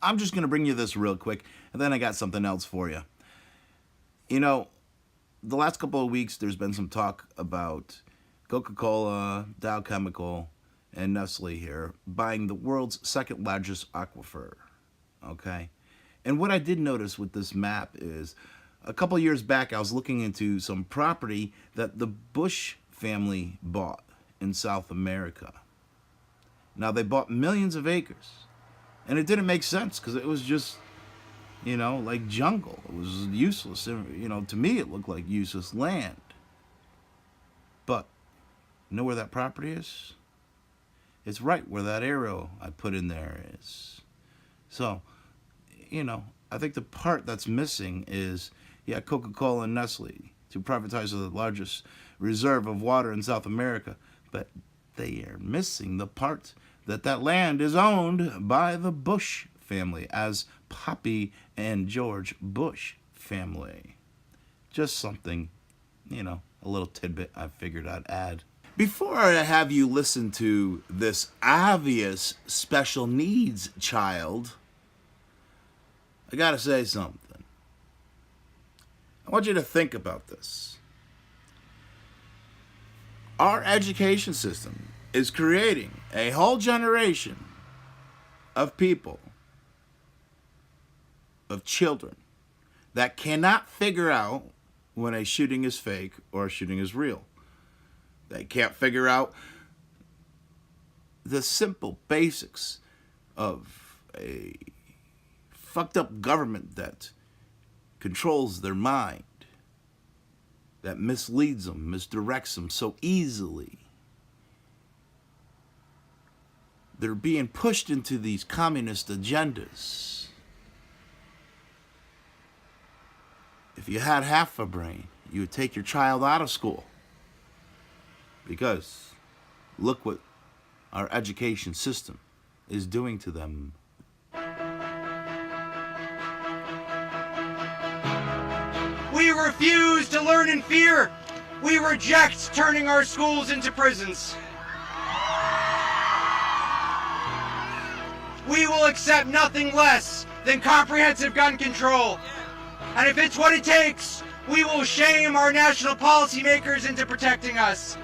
I'm just going to bring you this real quick, and then I got something else for you. You know, the last couple of weeks, there's been some talk about Coca-Cola, Dow Chemical, and Nestle here buying the world's second largest aquifer. Okay? And what I did notice with this map is a couple of years back, I was looking into some property that the Bush family bought in South America. Now, they bought millions of acres. And it didn't make sense because it was just, like jungle. It was useless. To me, it looked like useless land. But, you know where that property is? It's right where that arrow I put in there is. So, I think the part that's missing is, Coca-Cola and Nestle to privatize the largest reserve of water in South America. But they are missing the part that land is owned by the Bush family as Poppy and George Bush family. Just something, a little tidbit I figured I'd add. Before I have you listen to this obvious special needs child, I gotta say something. I want you to think about this. Our education system is creating a whole generation of people, of children, that cannot figure out when a shooting is fake or a shooting is real. They can't figure out the simple basics of a fucked up government that controls their mind, that misleads them, misdirects them so easily. They're being pushed into these communist agendas. If you had half a brain, you would take your child out of school. Because look what our education system is doing to them. We refuse to learn in fear. We reject turning our schools into prisons. We will accept nothing less than comprehensive gun control. And if it's what it takes, we will shame our national policymakers into protecting us.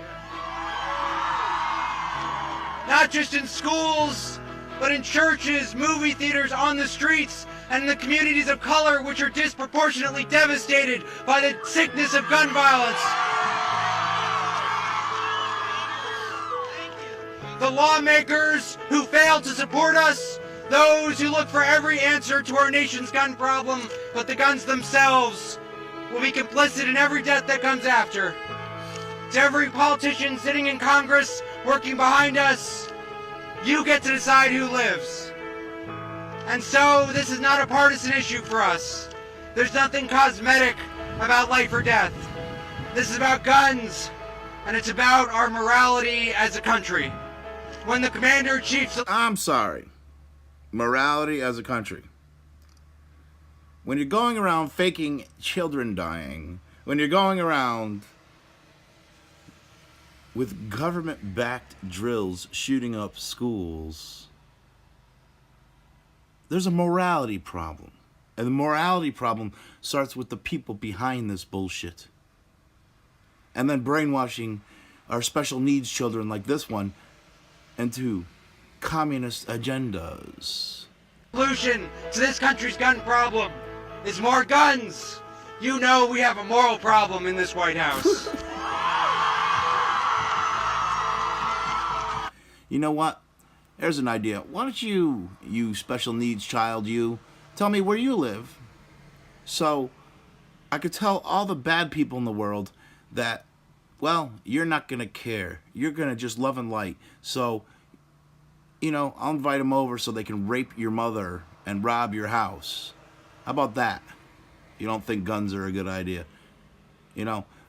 Not just in schools, but in churches, movie theaters, on the streets, and in the communities of color which are disproportionately devastated by the sickness of gun violence. The lawmakers who fail to support us, those who look for every answer to our nation's gun problem, but the guns themselves, will be complicit in every death that comes after. To every politician sitting in Congress, working behind us, you get to decide who lives. And so, this is not a partisan issue for us. There's nothing cosmetic about life or death. This is about guns, and it's about our morality as a country. When the Commander-in-Chief... I'm sorry. Morality as a country. When you're going around faking children dying, when you're going around with government-backed drills shooting up schools, there's a morality problem. And the morality problem starts with the people behind this bullshit. And then brainwashing our special needs children like this one into communist agendas. Solution to this country's gun problem is more guns. You know we have a moral problem in this White House. You know what? There's an idea. Why don't you special needs child, tell me where you live, so I could tell all the bad people in the world that, well, you're not going to care. You're going to just love and light. So, I'll invite them over so they can rape your mother and rob your house. How about that? You don't think guns are a good idea?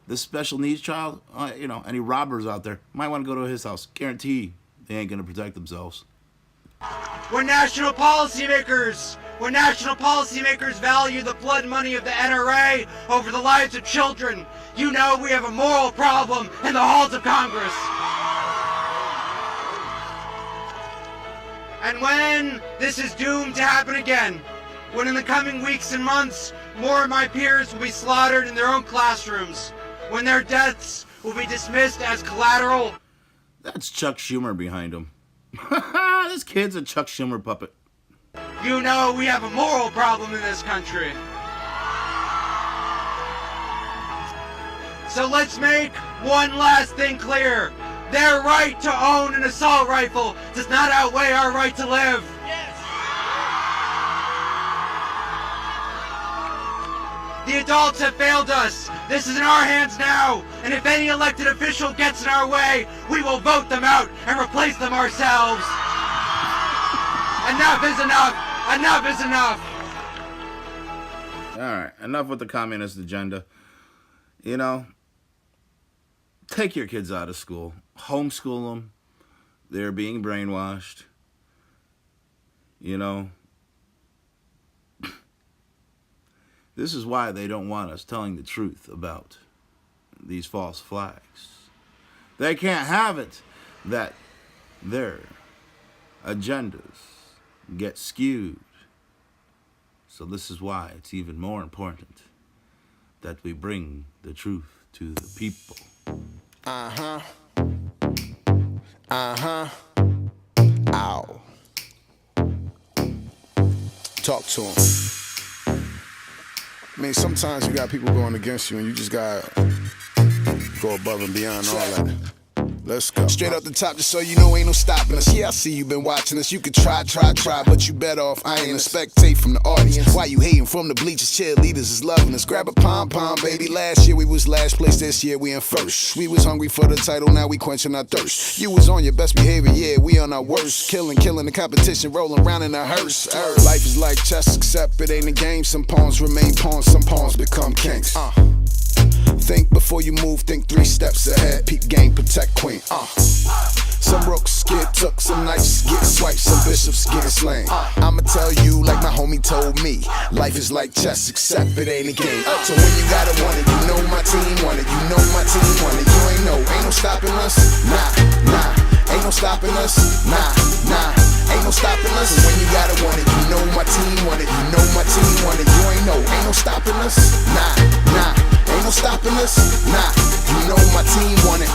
This special needs child, any robbers out there might want to go to his house. Guarantee they ain't going to protect themselves. When national policymakers value the blood money of the NRA over the lives of children, you know we have a moral problem in the halls of Congress. And when this is doomed to happen again, when in the coming weeks and months, more of my peers will be slaughtered in their own classrooms, when their deaths will be dismissed as collateral. That's Chuck Schumer behind him. This kid's a Chuck Schumer puppet. You know we have a moral problem in this country. So let's make one last thing clear. Their right to own an assault rifle does not outweigh our right to live. Yes. The adults have failed us. This is in our hands now. And if any elected official gets in our way, we will vote them out and replace them ourselves. Enough is enough. Enough is enough. All right, enough with the communist agenda. You know, take your kids out of school. Homeschool them. They're being brainwashed. You know, this is why they don't want us telling the truth about these false flags. They can't have it that their agendas get skewed. So this is why it's even more important that we bring the truth to the people. Uh-huh. Ow. Talk to him. I mean, sometimes you got people going against you and you just gotta go above and beyond all that. Let's go. Straight up the top, just so you know, ain't no stopping us. Yeah, I see you been watching us. You could try, but you better off. I ain't a spectate from the audience. Why you hating from the bleachers? Cheerleaders is loving us. Grab a pom-pom, baby. Last year we was last place, this year we in first. We was hungry for the title, now we quenching our thirst. You was on your best behavior, yeah, we on our worst. Killing the competition, rolling around in a hearse. Life is like chess, except it ain't a game. Some pawns remain pawns, some pawns become kings. Think before you move, think 3 steps ahead. Peep game, protect queen. Some rooks get took, some knights get swiped, some bishops get slain. I'ma tell you like my homie told me, life is like chess, except it ain't a game. So when you gotta want it, you know my team want it. You know my team want it. You ain't no stopping us. Nah, ain't no stopping us. Nah, ain't no stopping us. And when you gotta want it, you know my team want it. You know my team want it. You ain't no stopping us. Nah, ain't no stopping us. Nah, you know my team want it.